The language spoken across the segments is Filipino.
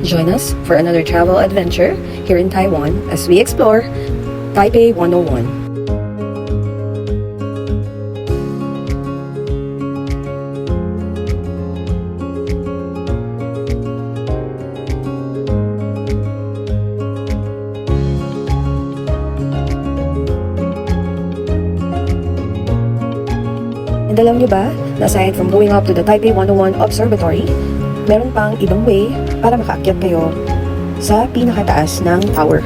Join us for another travel adventure here in Taiwan as we explore Taipei 101. And alam niyo ba, na aside from going up to the Taipei 101 Observatory, meron pang ibang way para makaakyat kayo sa pinakataas ng tower.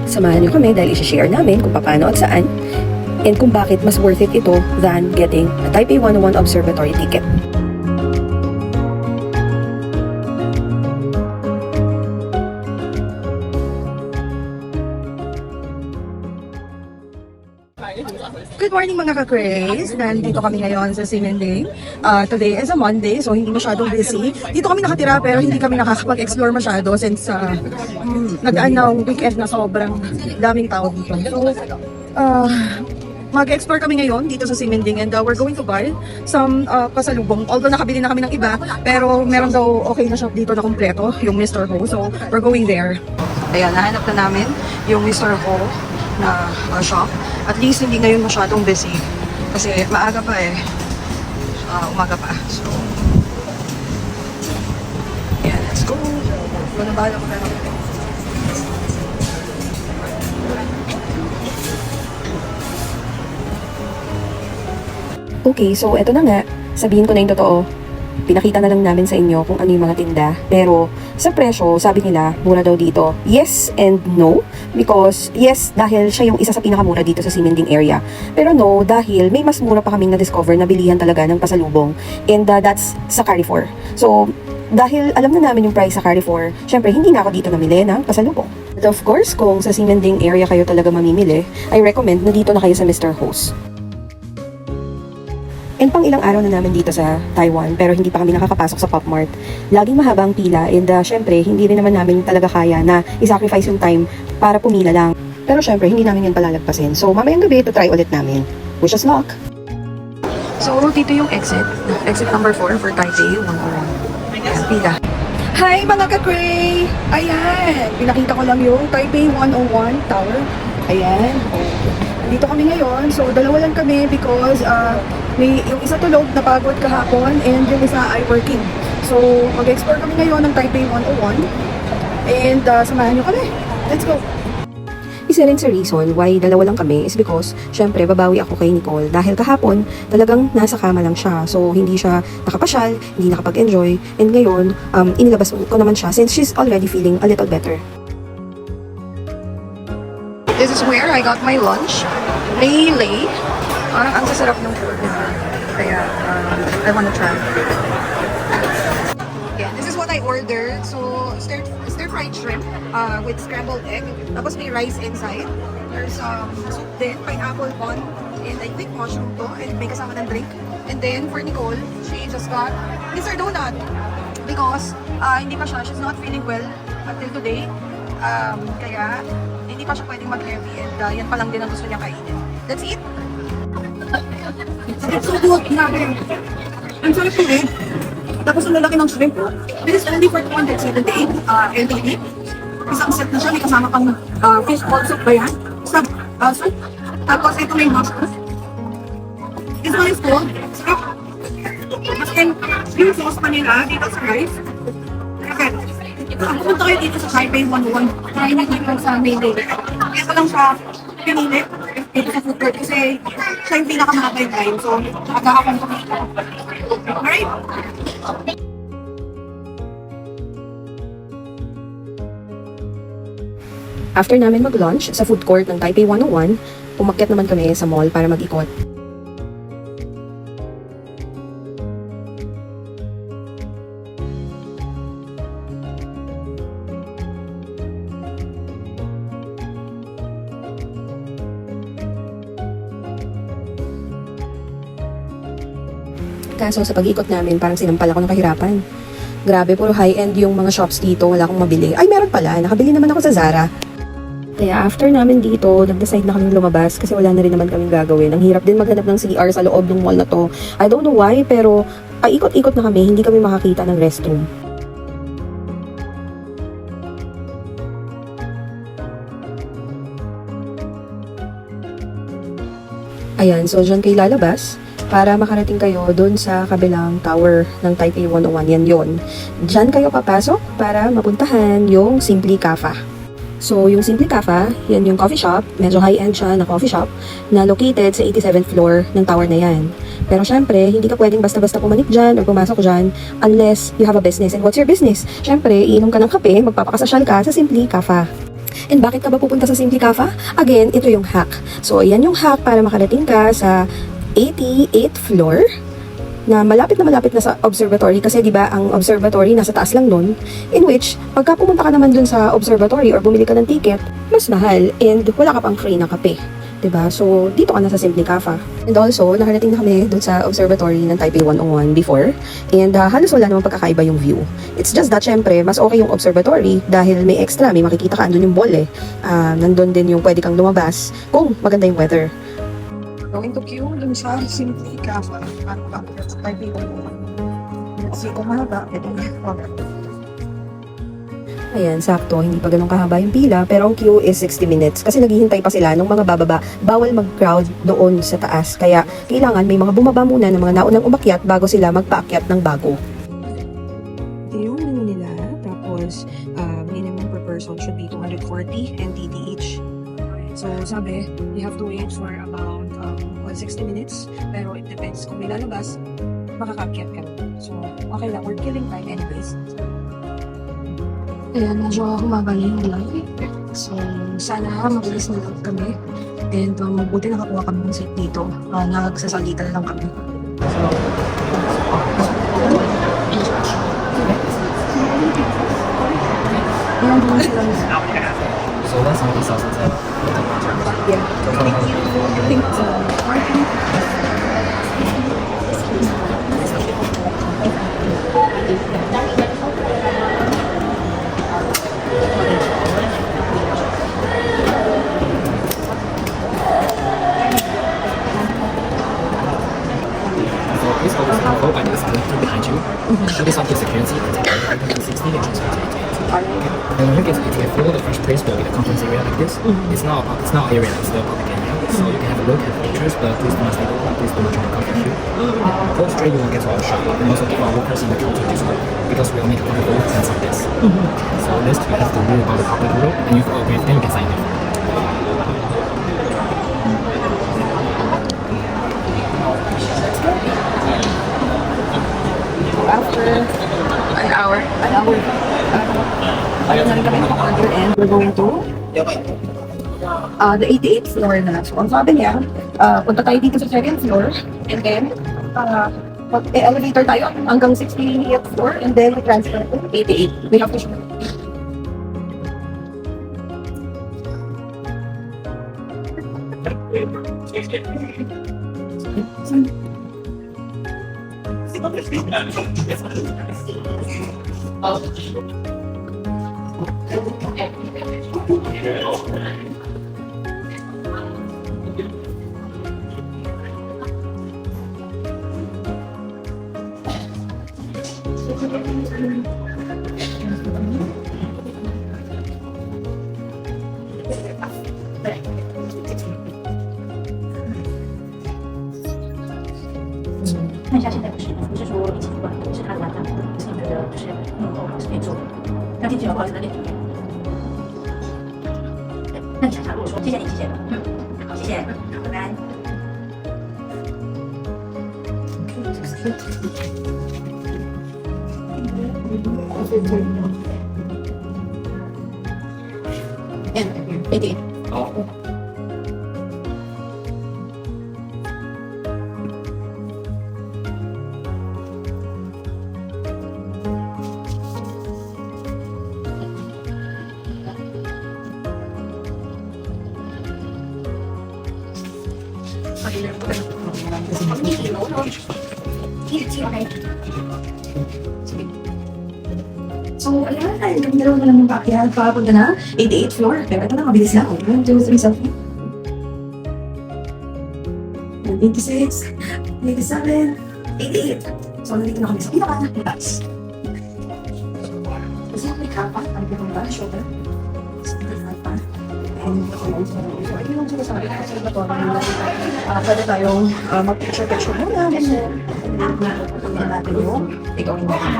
Samahan niyo kami dahil i-share namin kung paano at saan and kung bakit mas worth it ito than getting a Taipei 101 Observatory ticket. Good morning mga ka-Craze! Nandito kami ngayon sa Ximending. Today is a Monday, so hindi masyadong busy. Dito kami nakatira pero hindi kami nakakapag-explore masyado since nag-aan na weekend na sobrang daming tao dito. So, mag-explore kami ngayon dito sa Ximending and we're going to buy some pasalubong. Although nakabili na kami ng iba, pero meron daw okay na shop dito na kompleto, yung Mr. Ho. So, we're going there. Ayan, nahanap na namin yung Mr. Ho na shop. At least hindi ngayon masyadong busy kasi maaga pa umaga pa. So yeah, let's go. Manabala ko na. Okay, so eto na nga, sabihin ko na yung totoo. Pinakita na lang namin sa inyo kung ano yung mga tinda. Pero sa presyo, sabi nila, mura daw dito. Yes and no. Because yes, dahil siya yung isa sa pinakamura dito sa Ximending area. Pero no, dahil may mas mura pa kaming na-discover na bilihan talaga ng pasalubong. And that's sa Carrefour. So, dahil alam na namin yung price sa Carrefour, syempre hindi na ako dito namili ng pasalubong. But of course, kung sa Ximending area kayo talaga mamimili, I recommend na dito na kayo sa Mr. Ho's. And pang ilang araw na namin dito sa Taiwan pero hindi pa kami nakakapasok sa Pop Mart. Laging mahabang pila and syempre hindi rin naman namin talaga kaya na i-sacrifice yung time para pumila lang. Pero syempre hindi namin yan palalagpasin. So mamayang gabi ito try ulit namin. Wish us luck! So dito yung exit. Exit number 4 for Taipei 101. Pila. Hi mga ka-Cray! Ayan! Pinakita ko lang yung Taipei 101 Tower. Ayan. Dito kami ngayon. So dalawa lang kami because yung isa tulog, napagod kahapon, and yung isa ay working. So, mag-explore kami ngayon ng Taipei 101. And samahan nyo kami. Let's go! Isa rin sa reason why dalawa lang kami is because, syempre, babawi ako kay Nicole. Dahil kahapon, talagang nasa kama lang siya. So, hindi siya nakapasyal, hindi nakapag-enjoy. And ngayon, inilabas ko naman siya since she's already feeling a little better. This is where I got my lunch. Lay. Ang sasarap ng food nila. Kaya, I wanna try. Yeah, this is what I ordered. So, stir-fried shrimp with scrambled egg. Tapos may rice inside. There's soup din, pineapple bun, and I think mushroom to. And may kasama ng drink. And then, for Nicole, she just got Mr. Donut. Because, hindi pa siya, she's not feeling well until today. Kaya, hindi pa siya pwedeng mag-heavy. And yan pa lang din ang gusto niya kainin. Let's eat! It's so good, grabe. Ang sarap yun eh. Tapos ang lalaki ng shrimp. This is only for 278 LTD. Isang set na siya, may kasama pang fish ball soup ba yan? Soup. Tapos ito may mushroom. This one is cold. Sarap. Mas yung sauce pa nila dito sa rice. Okay. Kung pumunta kayo dito sa Taipei 101, try nyo dito sa main day. Ito lang siya pinili dito sa food court kasi siya yung pinakamatay time. So, nakakakong kumita. Alright? After namin mag-lunch sa food court ng Taipei 101, umakyat naman kami sa mall para mag-ikot. Kaso sa pag-ikot namin, parang sinampal ako ng kahirapan. Grabe, puro high-end yung mga shops dito, wala akong mabili. Ay, meron pala, nakabili naman ako sa Zara. Kaya after namin dito, nag-decide na kami lumabas kasi wala na rin naman kaming gagawin. Ang hirap din maghanap ng CR sa loob ng mall na to. I don't know why, pero paikot-ikot na kami, hindi kami makakita ng restroom. Ayan, so dyan kayo lalabas para makarating kayo doon sa kabilang tower ng Taipei 101. Yan yon. Dyan kayo papasok para mapuntahan yung Simply Cafe. So, yung Simply Cafe, yan yung coffee shop. Medyo high-end siya na coffee shop na located sa 87th floor ng tower na yan. Pero syempre, hindi ka pwedeng basta-basta pumanik dyan or pumasok dyan unless you have a business. And what's your business? Syempre, iinom ka ng kape, magpapakasasyal ka sa Simply Cafe. And bakit ka ba pupunta sa Simply Cafe? Again, ito yung hack. So, yan yung hack para makarating ka sa 88th floor na malapit na sa observatory kasi 'di ba ang observatory nasa taas lang nun, in which pagka pumunta ka naman dun sa observatory or bumili ka ng ticket, mas mahal and wala ka pang free na kape. 'Di ba? So dito ka na sa Simply Cafe. And also, nakarating na kami dun sa observatory ng Taipei 101 before and halos wala namang pagkakaiba yung view. It's just that syempre, mas okay yung observatory dahil may extra, may makikita ka, andun yung ball eh. Nandun din yung pwede kang lumabas kung maganda yung weather. Going to queue dun sa Simply Cafe at sa Taipei 101. Let's see kung mahaba. Ayan, sakto. Hindi pa ganun kahaba yung pila, pero ang queue is 60 minutes. Kasi naghihintay pa sila nung mga bababa. Bawal mag-crowd doon sa taas. Kaya, kailangan may mga bumaba muna ng mga naunang umakyat bago sila magpaakyat ng bago. Ito yung menu nila. Tapos, minimum per person should be 240 NTD each. So, sabi, you have to wait for about 60 minutes. Pero it depends. Kung may lalabas, makakakyat ka. So, okay lang. We're killing time anyways. Ayan, medyo humaba na yung line. So, sana mabilis na lang kami. And mabuti nakakuha kami ng seat dito. Nagsasalita na lang kami. So that's all the sauces that So please focus on the flow by the selector behind you. Show this on your security and take the item to 60 and transfer to 88. And when you get to 88 floor, the first place will be the conference area like this. It's not area, it's the public area. So you can have a look at the pictures, but please do not stay over, please do not join the conference queue. Go straight, you will get to our shop and also give our workers in the counter discount because we will make a comfortable sense of this. So next you have to read about the public rule and if you agree, then you can sign it. After an hour. Ayun na rin kami naka-order and we're going to the 88th floor na. So, ang sabi niya, punta tayo dito sa 2nd floor and then elevator tayo hanggang 68th floor and then transfer to 88. We have to show.看一下现在不是说一起主管，是他的老板，是你们的就是是可以做的。那进去了，不好意思，那里。那你想想，如果说谢谢你，谢谢。好，谢谢，拜拜。88. Oh. So, ayan, yung dalawa na lang yung backyard. Papunta na, 88th floor. Pero ito na, mabilis lang. 1, 2, 3, 7. 86, 87, 88. So, nandito na kami sa pinaka na taas. Kasi may kapa, ang pinaka shoulder. 75 pa. So, ayun yung sinasabi ko sa bato. Pwede tayong mag-picture-picture muna. Kasi, tingnan natin yung igawin natin.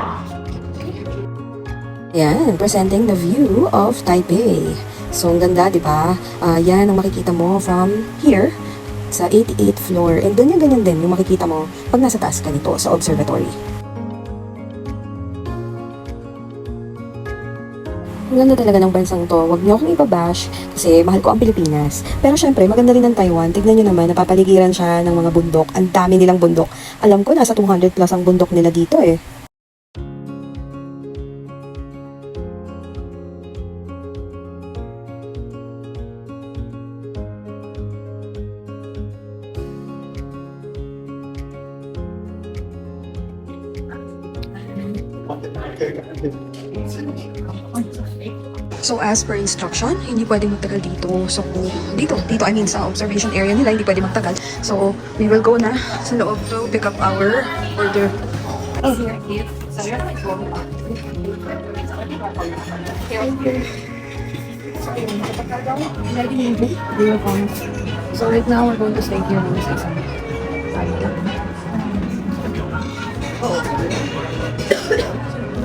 Yan, presenting the view of Taipei. So, ang ganda, di ba? Yan ang makikita mo from here sa 88th floor. And ganyan-ganyan din yung makikita mo pag nasa taas ka nito sa observatory. Ang ganda talaga ng bansang to. Huwag niyo akong ibabash kasi mahal ko ang Pilipinas. Pero syempre, maganda rin ang Taiwan. Tignan niyo naman, napapaligiran siya ng mga bundok. Ang dami nilang bundok. Alam ko, nasa 200 plus ang bundok nila dito eh. So as per instruction, hindi pwedeng magtagal dito. So dito I mean sa observation area nila, hindi pwede magtagal. So we will go na sa loob to pick up our order. So right now we're going to stay here.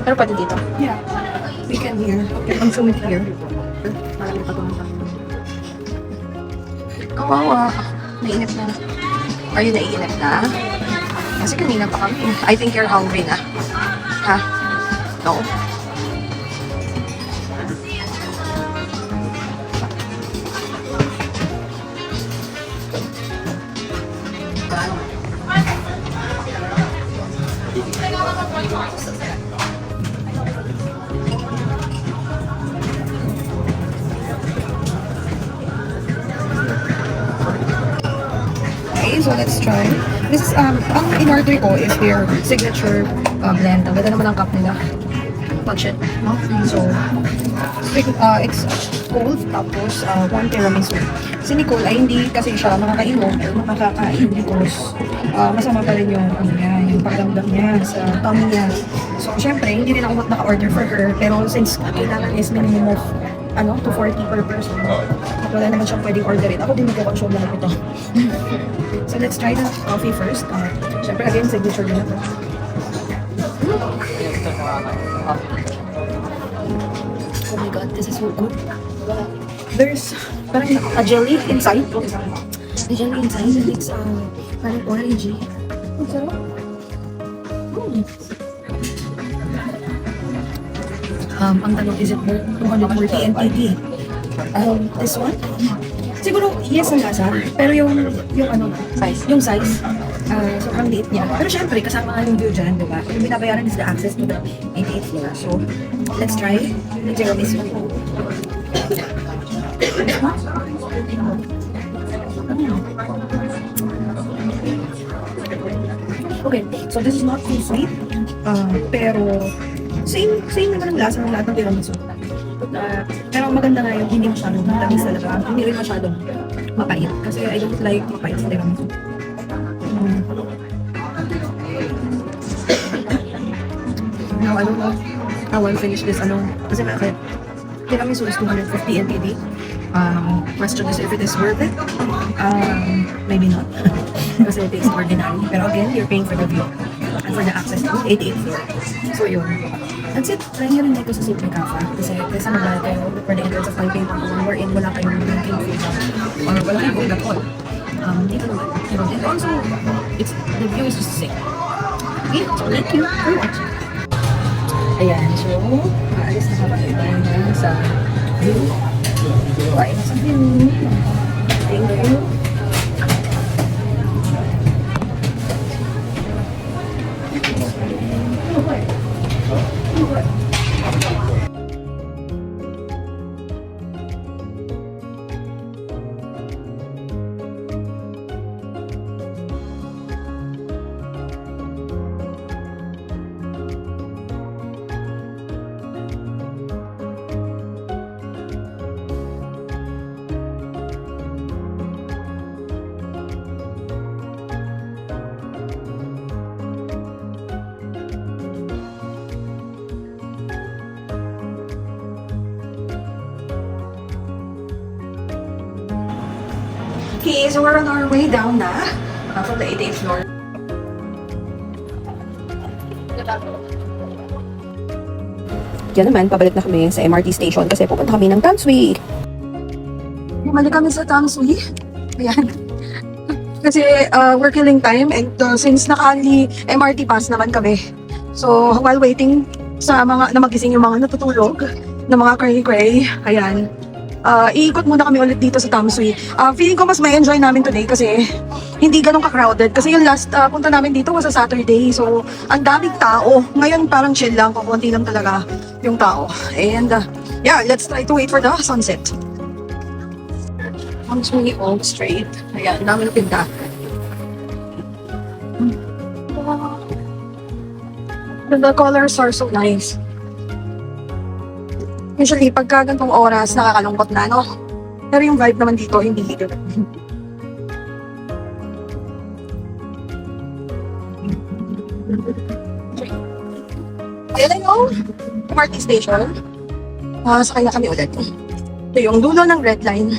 Pero pwede dito. Yeah. We can hear. Okay, I'm sumit here. Maraming patulang. Kawawa. Nainip na. Are you naiinip na? Kasi kanina pa kami. I think you're hungry na. Ha? No? Okay, so let's try. This is, ang in-order ko is their signature blend. Ang ganda naman ang cup nila. Touch it. No? So, it's cold, tapos one tiramisu. Si Nicole ay hindi kasi siya makakainom or makakain because masama pa rin yung, yung pakiramdam niya sa tummy niya. So, syempre, hindi rin ako naka-order for her. Pero since kailangan is minimum of 240 per person. Wala naman siyang pwedeng orderin. Ako din magkakonsume lang ito. So let's try the coffee first. Siyempre again, signature din ito. Oh my god, this is so good. There's parang a jelly inside. The jelly inside, it's parang orangey. Ang sarap. Ang tanong, is it 240 NTD? This one? Siguro, yes ang lasa. Pero yung Size. yung size, sobrang liit niya. Pero syempre, kasama nga yung view dyan, di ba? Yung binabayaran is the access to the 88th floor. So, let's try the tiramisu. Okay, so this is not too sweet. Pero, same naman ang lasa ng lahat ng tiramisu. Pero maganda nga yung hindi masyadong matamis talaga. Hindi rin masyadong mapait. Kasi I don't like mapait sa tiramisu. Now, I don't know how I'll finish this. Kasi tiramisu is 250 NTD. Question is if it is worth it. Maybe not. Kasi it is ordinary. Pero again, you're paying for the view. And for the access to 88th floor. So yun. That's it. Try nyo rin dito sa Simple Cafe. Kasi magbayad kayo for the entrance of Taipei wherein wala kayong drinking freedom. Or wala kayong food at all. Dito naman. And also, the view is just sick. Okay, so thank you for watching. Ayan, so, aalis na kami na sa view. Kain na sa view. Thank you. Okay, so we're on our way down na from the 88th floor. Yan naman, pabalik na kami sa MRT station kasi pupunta kami ng Tansui. Bumalik kami sa Tangsui. Ayan. Kasi we're killing time and since naka-only MRT pass naman kami. So while waiting sa mga na magising yung mga natutulog na mga cray-cray, ayan. Iikot muna kami ulit dito sa Tangsui. Feeling ko mas may enjoy namin today kasi hindi ganun ka-crowded. Kasi yung last punta namin dito was a Saturday. So, ang daming tao. Ngayon parang chill lang. Kukunti lang talaga yung tao. And yeah, let's try to wait for the sunset. Tangsui Old Street. Ayan, dami na pinta. The colors are so nice. Usually, pagka ganitong oras, nakakalungkot na, no? Pero yung vibe naman dito, hindi dito. Ayan na yung MRT station. Sakay na kami ulit. Ito yung dulo ng red line.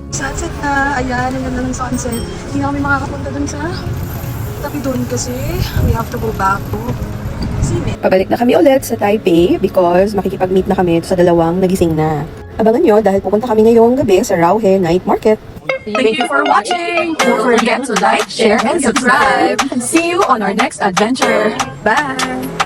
Sunset na. Ayan, ang ganda ng sunset. Hindi na kami makakapunta dun sa tabi dun kasi we have to go back to Ximen. Pabalik na kami ulit sa Taipei because makikipag-meet na kami sa dalawang nagising na. Abangan nyo dahil pupunta kami ngayong gabi sa Rauhe Night Market. Thank you for watching. Don't forget to like, share, and subscribe. See you on our next adventure. Bye!